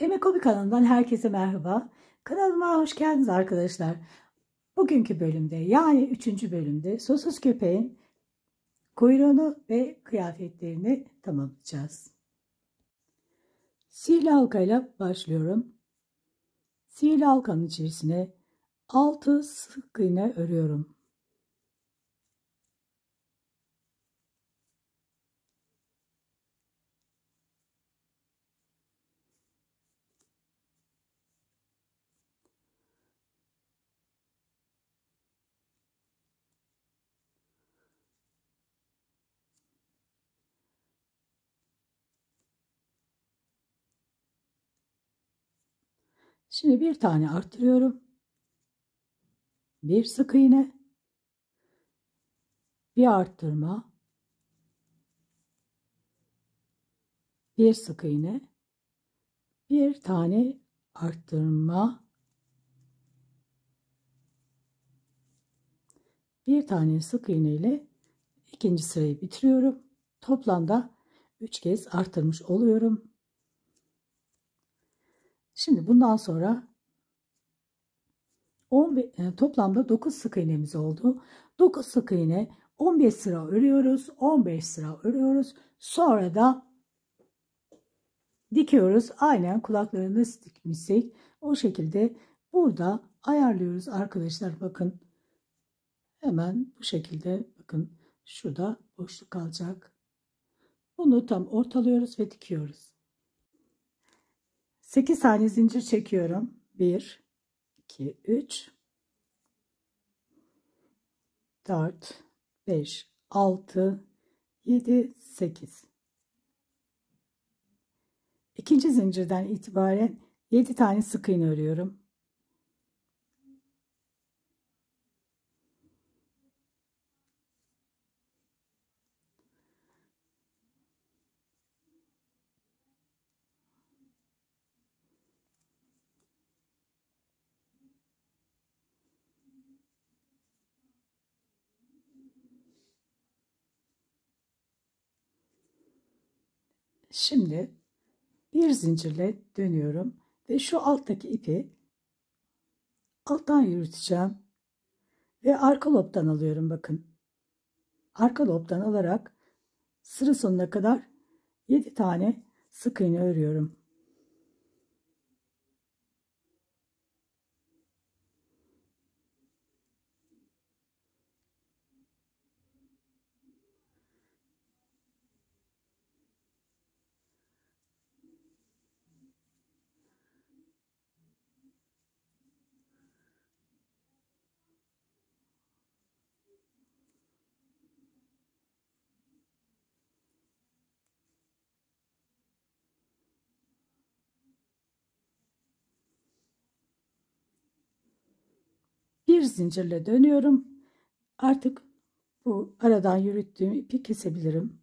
Emek Hobi kanalından herkese merhaba. Kanalıma hoş geldiniz arkadaşlar. Bugünkü bölümde yani 3. bölümde Sosuz Köpeğin kuyruğunu ve kıyafetlerini tamamlayacağız. Sihirli halkayla başlıyorum. Sihirli halkanın içerisine 6 sık iğne örüyorum. Şimdi bir tane arttırıyorum. Bir sık iğne, bir arttırma, bir sık iğne, bir tane arttırma, bir tane sık iğne ile ikinci sırayı bitiriyorum. Toplamda 3 kez arttırmış oluyorum. Şimdi bundan sonra toplamda 9 sık iğnemiz oldu. 9 sık iğne, 15 sıra örüyoruz. 15 sıra örüyoruz. Sonra da dikiyoruz. Aynen kulaklarını nasıl dikmişsek o şekilde burada ayarlıyoruz arkadaşlar. Bakın hemen bu şekilde, bakın şurada boşluk kalacak. Bunu tam ortalıyoruz ve dikiyoruz. 8 tane zincir çekiyorum. 1 2 3 4 5 6 7 8. İkinci zincirden itibaren 7 tane sık iğne örüyorum. Şimdi bir zincirle dönüyorum ve şu alttaki ipi alttan yürüteceğim ve arka lobdan alıyorum. Bakın arka lobdan alarak sıra sonuna kadar 7 tane sık iğne örüyorum. Bir zincirle dönüyorum. Artık bu aradan yürüttüğüm ipi kesebilirim.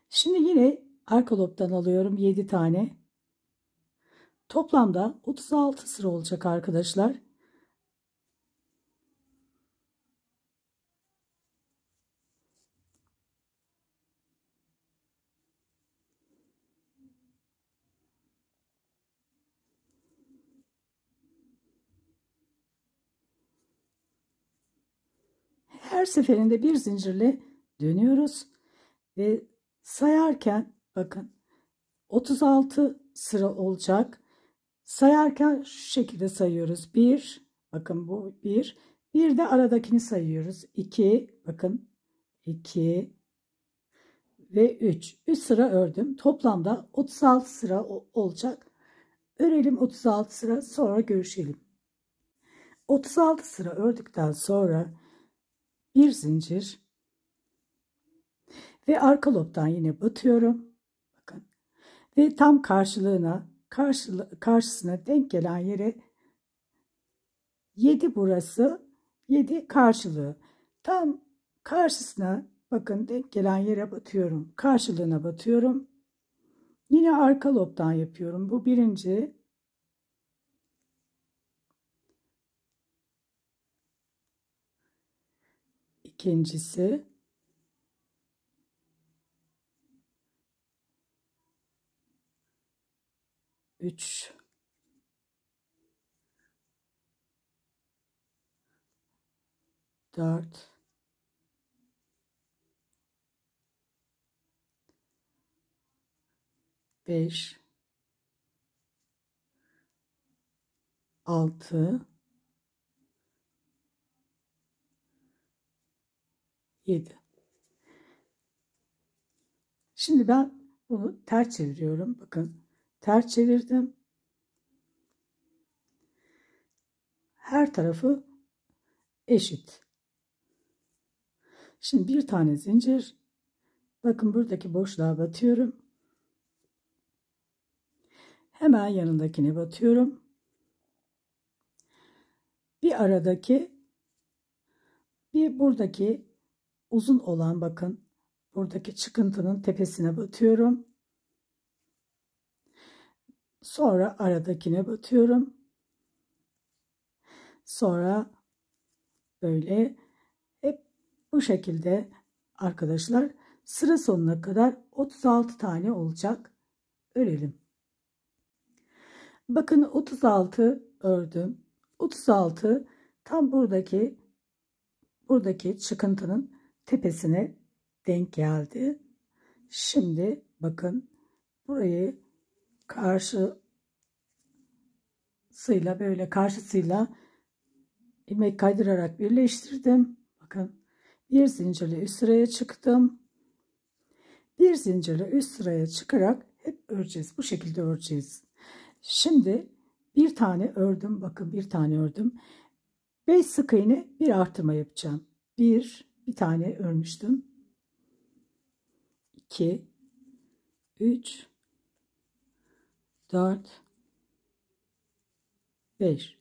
Şimdi yine arka lobdan alıyorum 7 tane. Toplamda 36 sıra olacak arkadaşlar. Her seferinde bir zincirle dönüyoruz ve sayarken bakın 36 sıra olacak. Sayarken şu şekilde sayıyoruz. 1, bakın bu 1. Bir de aradakini sayıyoruz. 2, bakın 2 ve 3. 3 sıra ördüm. Toplamda 36 sıra olacak. Örelim 36 sıra, sonra görüşelim. 36 sıra ördükten sonra bir zincir ve arka lobdan yine batıyorum. Bakın. Ve tam karşısına denk gelen yere 7 burası, 7 karşılığı. Tam karşısına bakın denk gelen yere batıyorum. Karşılığına batıyorum. Yine arka lobdan yapıyorum. Bu birinci. İkincisi. 3, 4, 5, 6, 7. Şimdi ben bunu ters çeviriyorum. Bakın ters çevirdim. Her tarafı eşit. Şimdi bir tane zincir. Bakın buradaki boşluğa batıyorum. Hemen yanındakine batıyorum. Bir aradaki, bir buradaki uzun olan, bakın buradaki çıkıntının tepesine batıyorum. Sonra aradakine batıyorum. Sonra böyle hep bu şekilde arkadaşlar sıra sonuna kadar 36 tane olacak. Örelim. Bakın 36 ördüm. 36 tam buradaki çıkıntının tepesine denk geldi. Şimdi bakın burayı karşısıyla ilmek kaydırarak birleştirdim. Bakın bir zincirle üst sıraya çıktım. Bir zincirle üst sıraya çıkarak hep öreceğiz. Bu şekilde öreceğiz. Şimdi bir tane ördüm. Bakın bir tane ördüm. 5 sık iğne bir artırma yapacağım. Bir tane örmüştüm. 2, 3, 4, 5.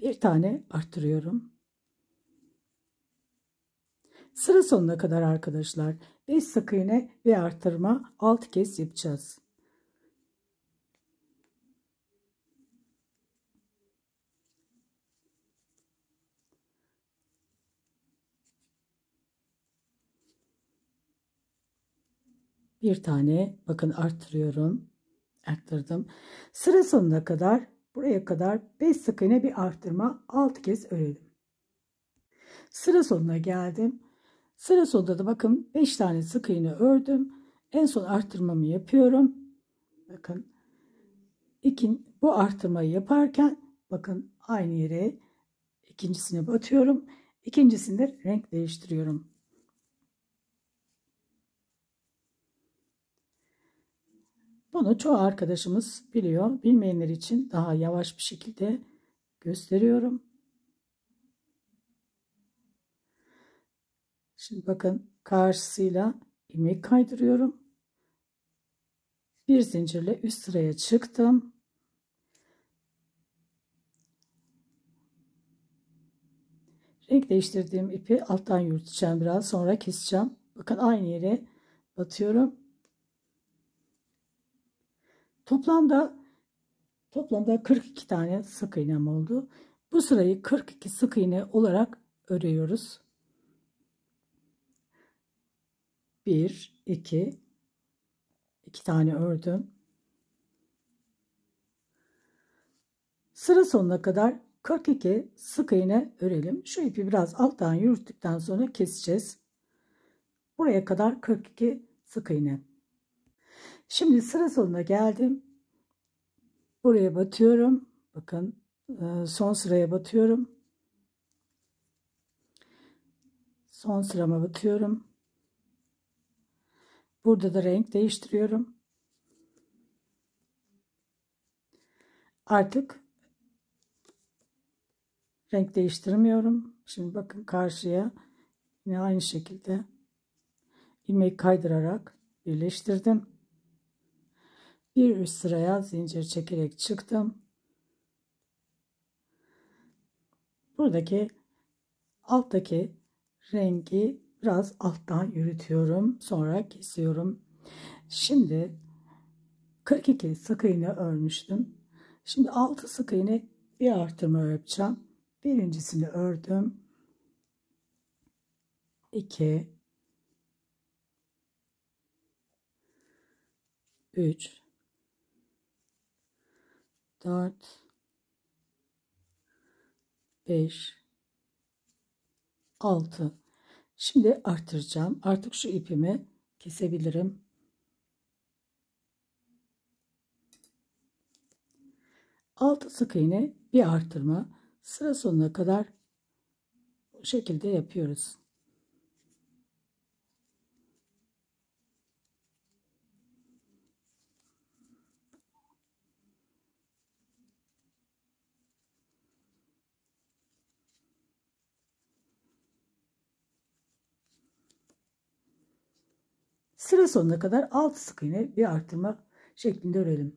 Bir tane arttırıyorum. Sıra sonuna kadar arkadaşlar 5 sık iğne ve artırma 6 kez yapacağız. Bir tane bakın arttırıyorum. Arttırdım. Sıra sonuna kadar buraya kadar 5 sık iğne bir arttırma 6 kez örelim. Sıra sonuna geldim. Sıra sonunda da bakın 5 tane sık iğne ördüm. En son arttırmamı yapıyorum. Bakın bu arttırmayı yaparken bakın aynı yere ikincisine batıyorum. İkincisinde renk değiştiriyorum. Bunu çoğu arkadaşımız biliyor. Bilmeyenler için daha yavaş bir şekilde gösteriyorum. Şimdi bakın karşısıyla ilmek kaydırıyorum. Bir zincirle üst sıraya çıktım. Renk değiştirdiğim ipi alttan yürüteceğim, biraz sonra keseceğim. Bakın aynı yere batıyorum. Toplamda 42 tane sık iğnem oldu. Bu sırayı 42 sık iğne olarak örüyoruz. 1, 2 tane ördüm. Sıra sonuna kadar 42 sık iğne örelim. Şu ipi biraz alttan yürüttükten sonra keseceğiz. Buraya kadar 42 sık iğne. Şimdi sıra sonuna geldim. Buraya batıyorum. Bakın son sıraya batıyorum. Son sırama batıyorum. Burada da renk değiştiriyorum. Artık renk değiştirmiyorum. Şimdi bakın karşıya yine aynı şekilde ilmek kaydırarak birleştirdim. Bir üst sıraya zincir çekerek çıktım. Buradaki alttaki rengi biraz alttan yürütüyorum. Sonra kesiyorum. Şimdi 42 sık iğne örmüştüm. Şimdi 6 sık iğne bir artırma yapacağım. Birincisini ördüm. 2, 3, 4, 5, 6. Şimdi artıracağım. Artık şu ipimi kesebilirim. 6 sık iğne bir artırma. Sıra sonuna kadar bu şekilde yapıyoruz. Sıra sonuna kadar 6 sık iğne bir artırma şeklinde örelim.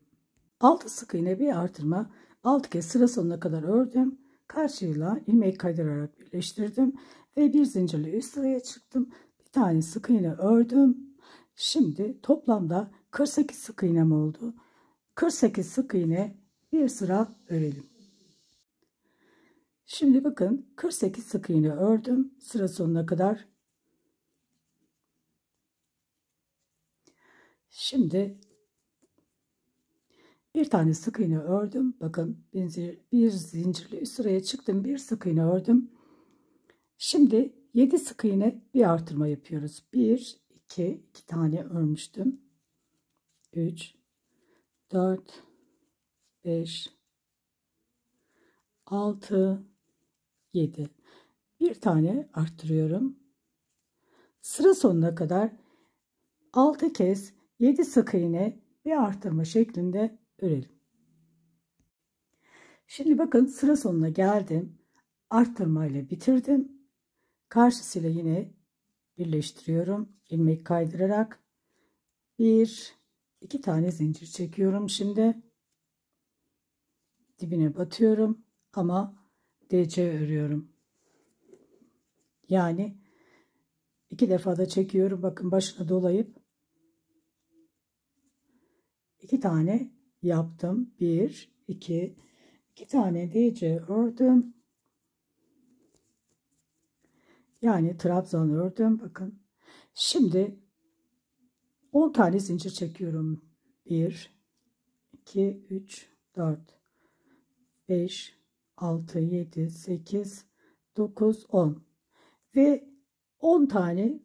6 sık iğne bir artırma, 6 kez sıra sonuna kadar ördüm. Karşıyla ilmeği kaydırarak birleştirdim ve bir zincirle üst sıraya çıktım. Bir tane sık iğne ördüm. Şimdi toplamda 48 sık iğnem oldu. 48 sık iğne bir sıra örelim. Şimdi bakın 48 sık iğne ördüm sıra sonuna kadar. Şimdi bir tane sık iğne ördüm. Bakın bir zincirli üst sıraya çıktım. Bir sık iğne ördüm. Şimdi 7 sık iğne bir artırma yapıyoruz. 1, 2 tane örmüştüm. 3, 4, 5, 6, 7. Bir tane arttırıyorum. Sıra sonuna kadar 6 kez 7 sık iğne bir artırma şeklinde örelim. Şimdi bakın sıra sonuna geldim. Arttırma ile bitirdim. Karşısıyla yine birleştiriyorum. İlmek kaydırarak 2 tane zincir çekiyorum. Şimdi dibine batıyorum ama DC örüyorum. Yani 2 defa da çekiyorum. Bakın başına dolayıp 2 tane yaptım. 1, 2 tane DC ördüm. Yani trabzan ördüm. Bakın. Şimdi 10 tane zincir çekiyorum. 1, 2, 3, 4, 5, 6, 7, 8, 9, 10 ve 10 tane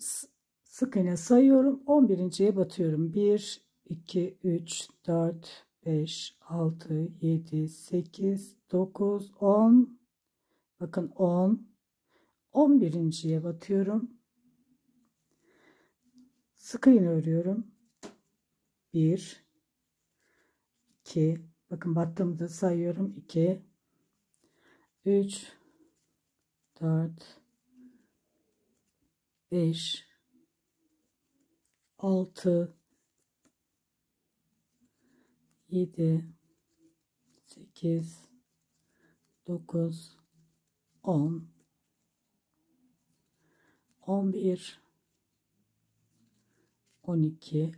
sık iğne sayıyorum. 11.'ye batıyorum. 1, 2, 3, 4, 5, 6, 7, 8, 9, 10. Bakın 10. 11.'ye batıyorum. Sık iğne örüyorum. 1, 2, bakın battığımda sayıyorum. 2, 3, 4, 5, 6, 7, 8, 9, 10, 11, 12,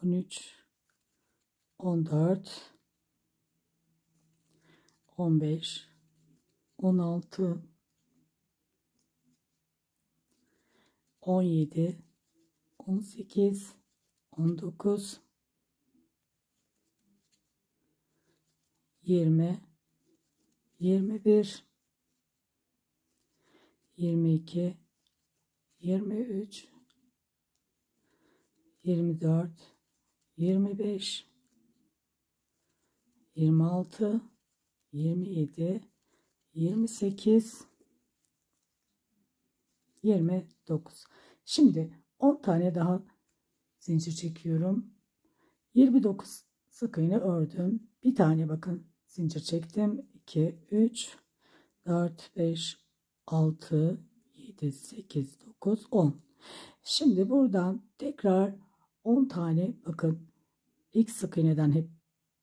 13, 14, 15, 16, 17, 18, 19, 20, 21, 22, 23, 24, 25, 26, 27, 28, 29. Şimdi 10 tane daha zincir çekiyorum. 29 sık iğne ördüm. Bir tane bakın zincir çektim. 2, 3, 4, 5, 6, 7, 8, 9, 10. Şimdi buradan tekrar 10 tane bakın ilk sık iğneden hep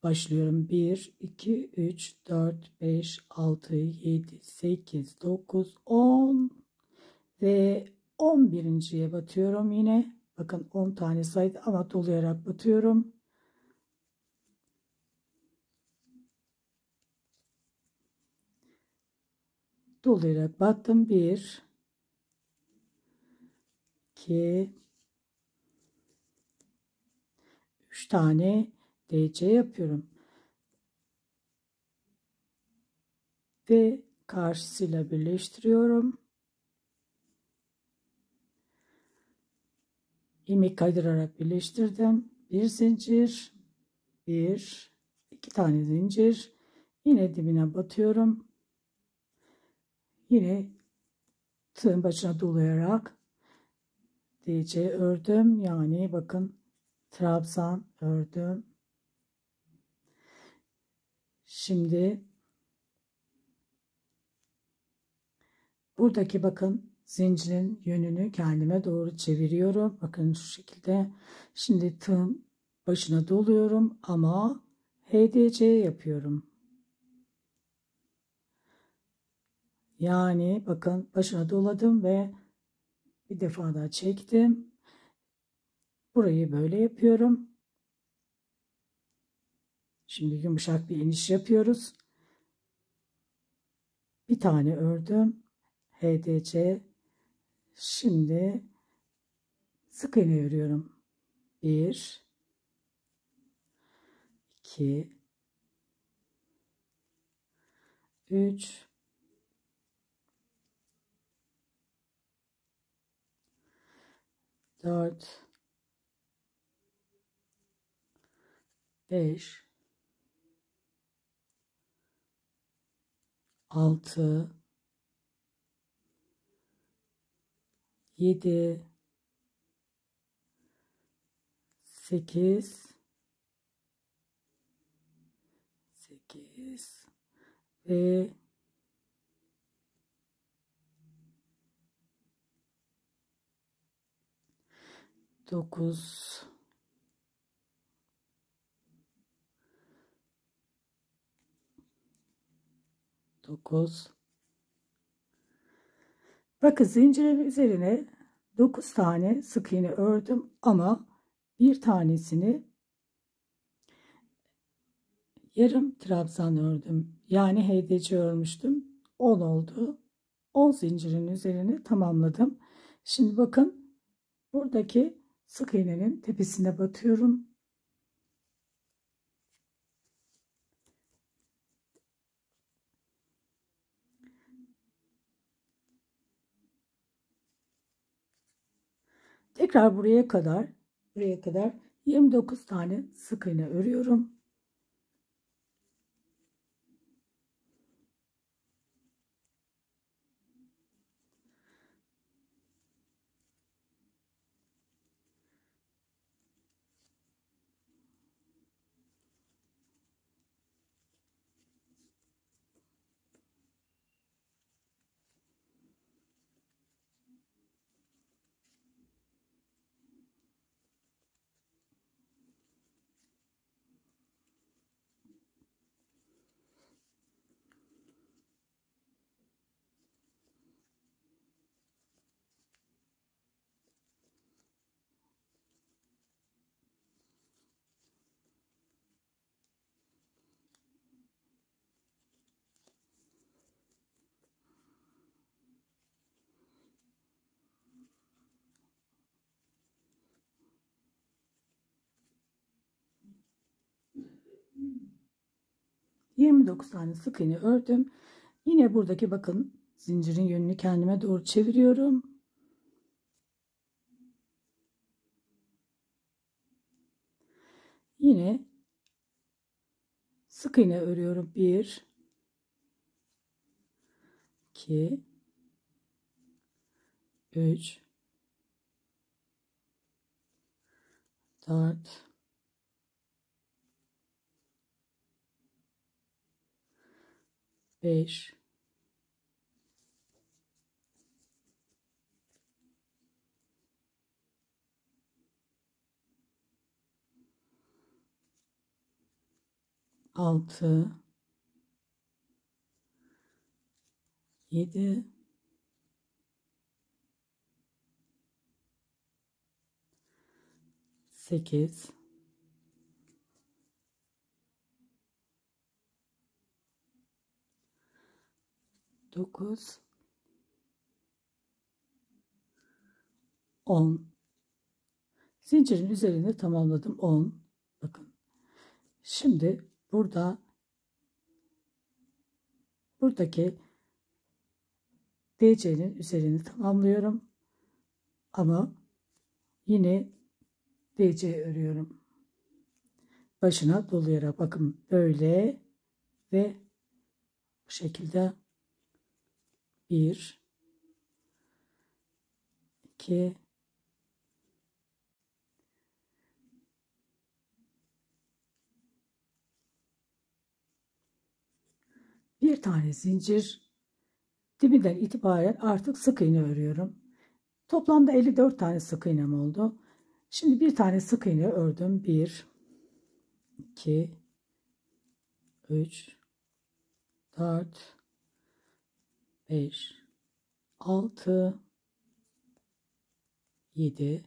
başlıyorum. 1, 2, 3, 4, 5, 6, 7, 8, 9, 10 ve 11.'ye batıyorum yine. Bakın 10 tane saydı ama dolayarak batıyorum. Dolayarak battım. 1, 2, 3 tane DC yapıyorum. ve karşısıyla birleştiriyorum. İlmek kaydırarak birleştirdim. Bir zincir, iki tane zincir, yine dibine batıyorum. Yine tığın başına dolayarak DC ördüm. Yani bakın trabzan ördüm. Şimdi buradaki bakın zincirin yönünü kendime doğru çeviriyorum. Bakın şu şekilde. Şimdi tığın başına doluyorum ama HDC yapıyorum. Yani bakın başına doladım ve bir defa daha çektim. Burayı böyle yapıyorum. Şimdi yumuşak bir iniş yapıyoruz. Bir tane ördüm. HDC. Şimdi sık iğne örüyorum. 1 2 3 4 5 6 7 8 ve 9 9. Bakın zincirin üzerine 9 tane sık iğne ördüm ama bir tanesini yarım trabzan ördüm. Yani HDC örmüştüm. 10 oldu. 10 zincirin üzerine tamamladım. Şimdi bakın buradaki sık iğnenin tepesine batıyorum. Tekrar buraya kadar 29 tane sık iğne örüyorum. ...29 tane sık iğne ördüm. Yine buradaki bakın zincirin yönünü kendime doğru çeviriyorum. Yine sık iğne örüyorum. 1 2 3 4 5 6 7 8 9 10. Zincirin üzerine tamamladım. 10. Bakın. Şimdi burada buradaki DC'nin üzerini tamamlıyorum. Ama yine DC örüyorum. Başına dolayarak bakın böyle ve bu şekilde 1 2 bir tane zincir, dibinden itibaren artık sık iğne örüyorum. Toplamda 54 tane sık iğnem oldu. Şimdi bir tane sık iğne ördüm. 1 2 3 4 5 6 7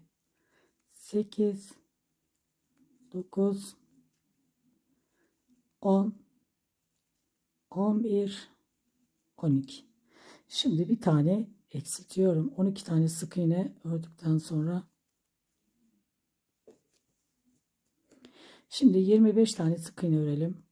8 9 10 11 12. Şimdi bir tane eksiltiyorum. 12 tane sık iğne ördükten sonra şimdi 25 tane sık iğne örelim.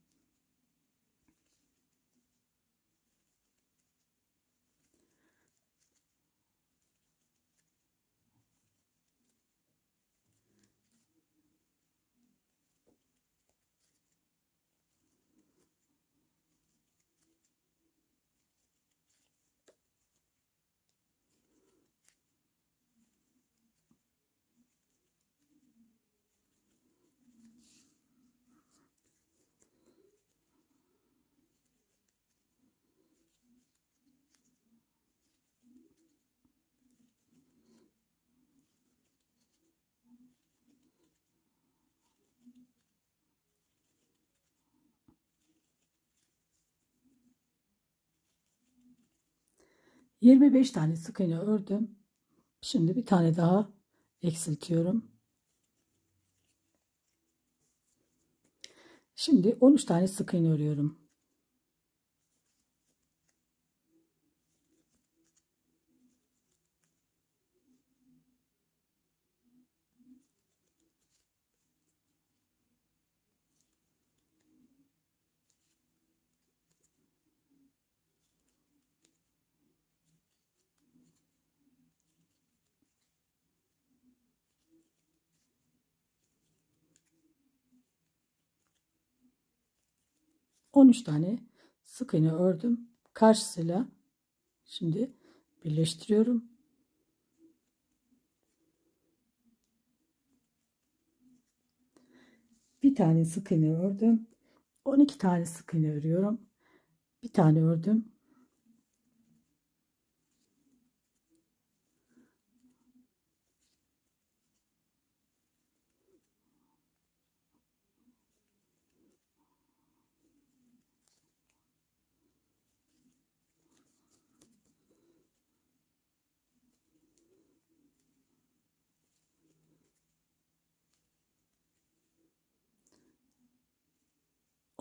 ...25 tane sık iğne ördüm. Şimdi bir tane daha eksiltiyorum. Şimdi 13 tane sık iğne örüyorum. ...13 tane sık iğne ördüm. Karşısıyla şimdi birleştiriyorum. Bir tane sık iğne ördüm. 12 tane sık iğne örüyorum. Bir tane ördüm.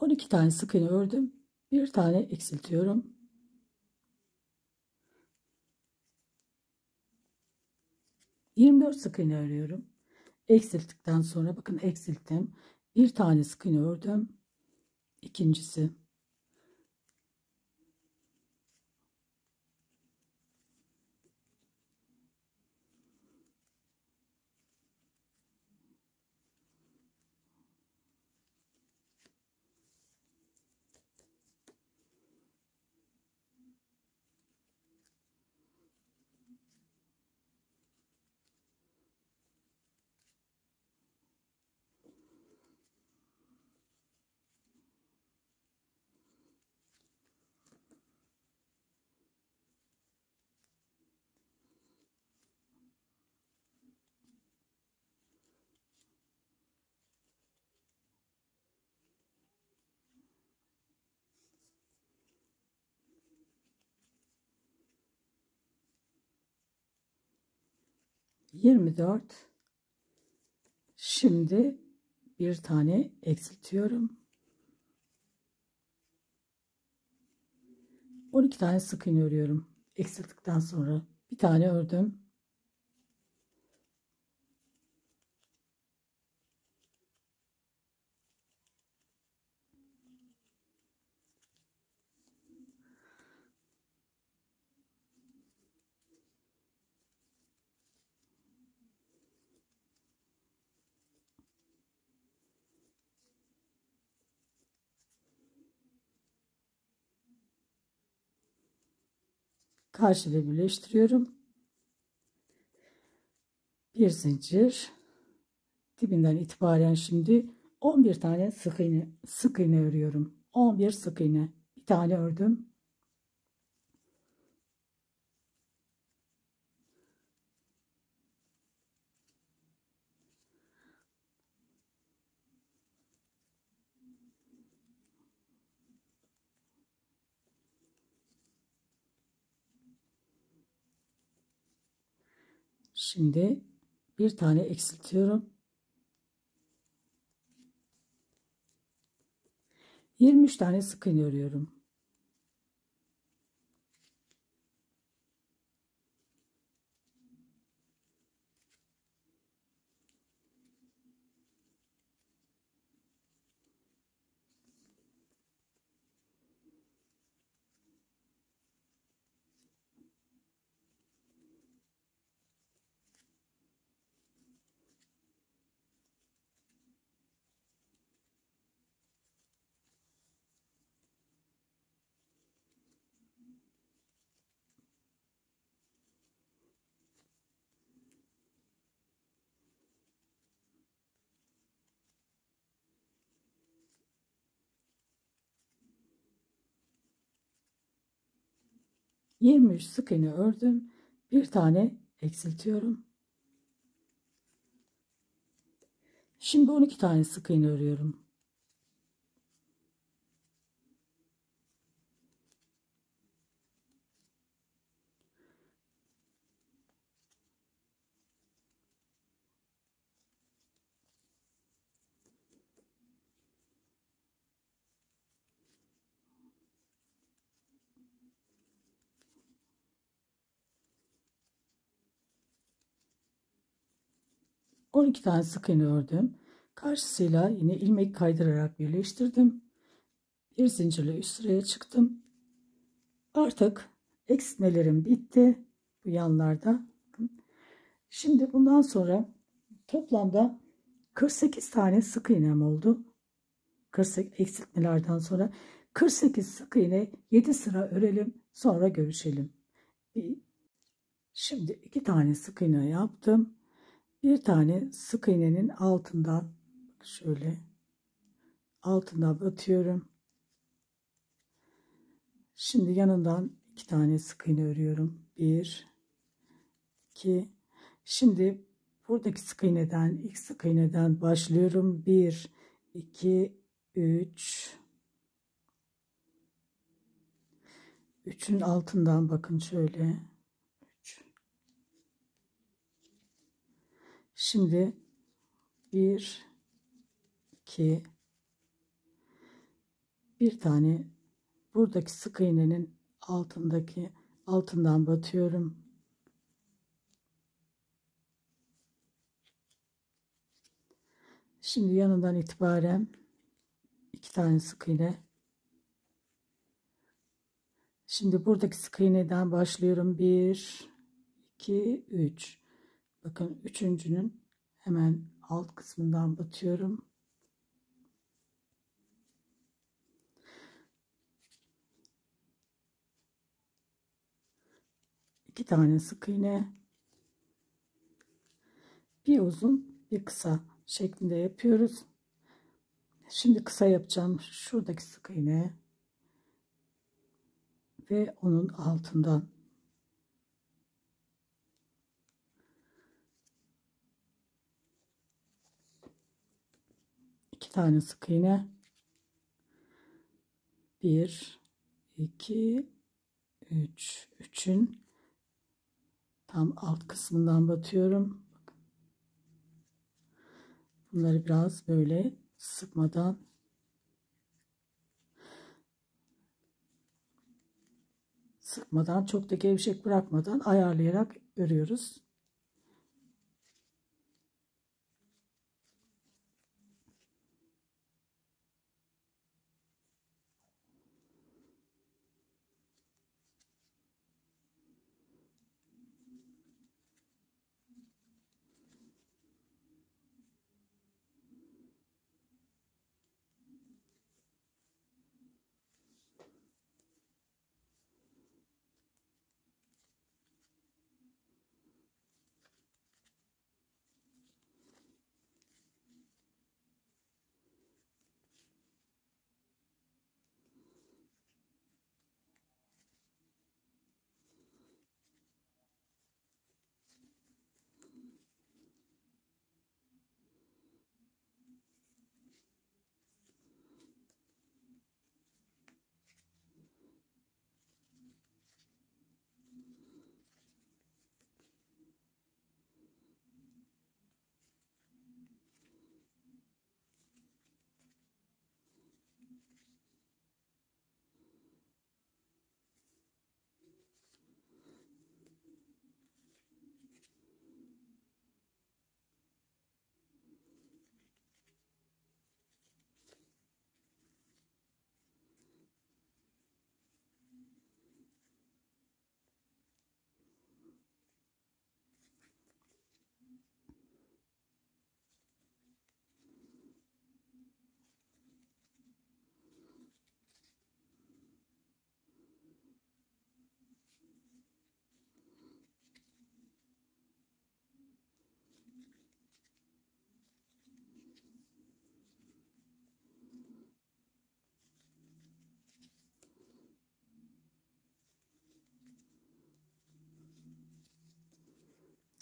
On iki tane sık iğne ördüm. Bir tane eksiltiyorum. ...24 sık iğne örüyorum. Eksilttikten sonra bakın eksilttim. Bir tane sık iğne ördüm. İkincisi. ...24. Şimdi bir tane eksiltiyorum. 12 tane sık iğne örüyorum. Eksilttikten sonra bir tane ördüm. karşıda birleştiriyorum. Bir zincir, dibinden itibaren şimdi 11 tane sık iğne örüyorum. 11 sık iğne. Bir tane ördüm. Şimdi bir tane eksiltiyorum. 23 tane sık iğne örüyorum. Yirmi üç sık iğne ördüm. Bir tane eksiltiyorum. Şimdi 12 tane sık iğne örüyorum. 12 tane sık iğne ördüm. Karşısıyla yine ilmek kaydırarak birleştirdim. Bir zincirle üst sıraya çıktım. Artık eksiltmelerim bitti. Bu yanlarda. Şimdi bundan sonra toplamda 48 tane sık iğnem oldu. 48 eksiltmelerden sonra 48 sık iğne 7 sıra örelim. Sonra görüşelim. Şimdi 2 tane sık iğne yaptım. Bir tane sık iğnenin altından şöyle altına batıyorum. Şimdi yanından 2 tane sık iğne örüyorum. 1 2. Şimdi buradaki sık iğneden, ilk sık iğneden başlıyorum. 1 2 3. 3'ün altından bakın şöyle. 3. Şimdi 1 2. Bir tane buradaki sık iğnenin altından batıyorum. Şimdi yanından itibaren 2 tane sık iğne. Şimdi buradaki sık iğneden başlıyorum. 1 2 3. Bakın üçüncünün hemen alt kısmından batıyorum. 2 tane sık iğne. Bir uzun bir kısa şeklinde yapıyoruz. Şimdi kısa yapacağım. Şuradaki sık iğne ve onun altından 2 tane sık iğne. 1 2 3. 3'ün tam alt kısmından batıyorum. Bunları biraz böyle sıkmadan çok da gevşek bırakmadan ayarlayarak örüyoruz.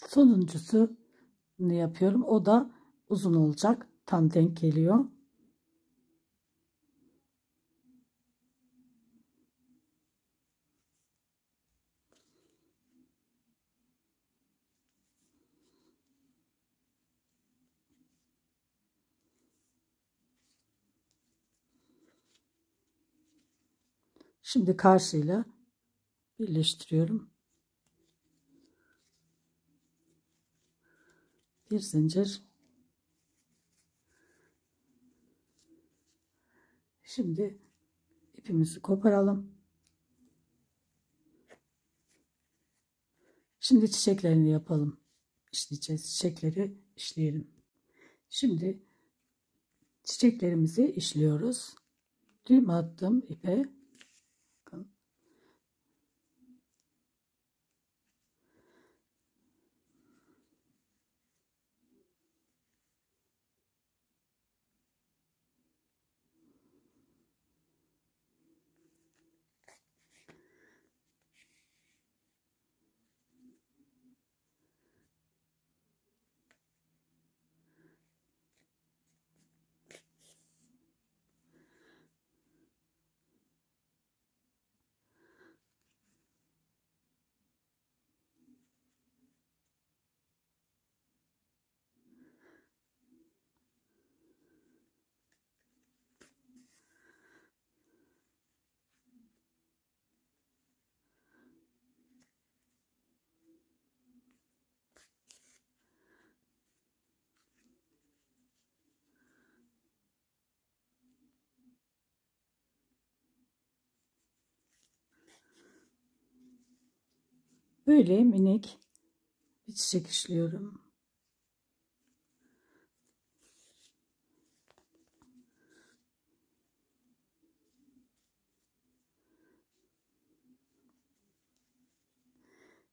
Sonuncusu ne yapıyorum? O da uzun olacak. Tam denk geliyor. Şimdi karşıyla birleştiriyorum. Bir zincir. Şimdi ipimizi koparalım. Şimdi çiçeklerini yapalım. İşleyeceğiz. Çiçekleri işleyelim. Şimdi çiçeklerimizi işliyoruz. Düğüm attım ipe. Bakın. Böyle minik bir çiçek işliyorum.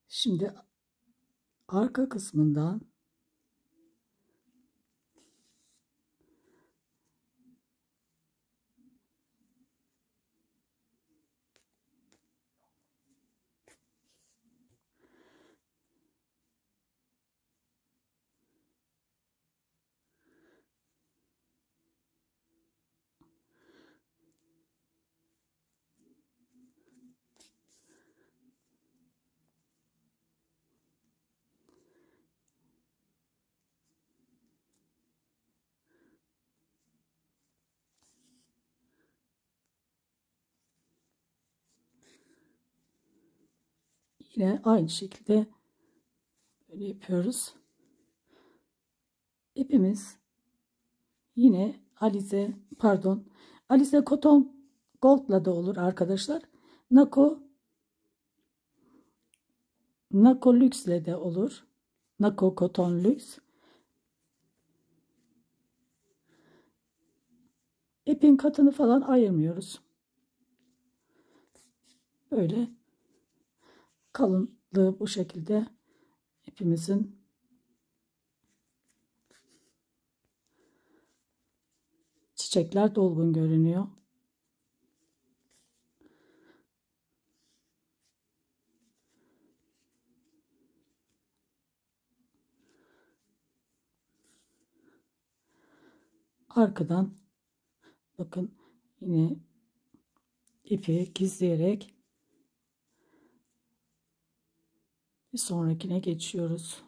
Şimdi arka kısmından yine aynı şekilde böyle yapıyoruz. İpimiz yine Alize Cotton Gold'la da olur arkadaşlar. Nako Luxe'le de olur. Nako Cotton Luxe. İpin katını falan ayırmıyoruz. Böyle kalınlığı bu şekilde ipimizin çiçekler dolgun görünüyor. Arkadan bakın yine ipi gizleyerek bir sonrakine geçiyoruz.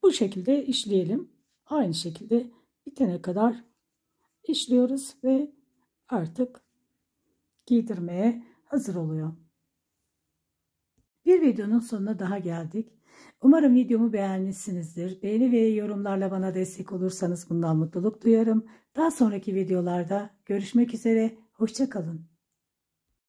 Bu şekilde işleyelim. Aynı şekilde bitene kadar işliyoruz ve artık giydirmeye hazır oluyor. Bir videonun sonuna daha geldik. Umarım videomu beğenmişsinizdir. Beğeni ve yorumlarla bana destek olursanız bundan mutluluk duyarım. Daha sonraki videolarda görüşmek üzere. Hoşça kalın.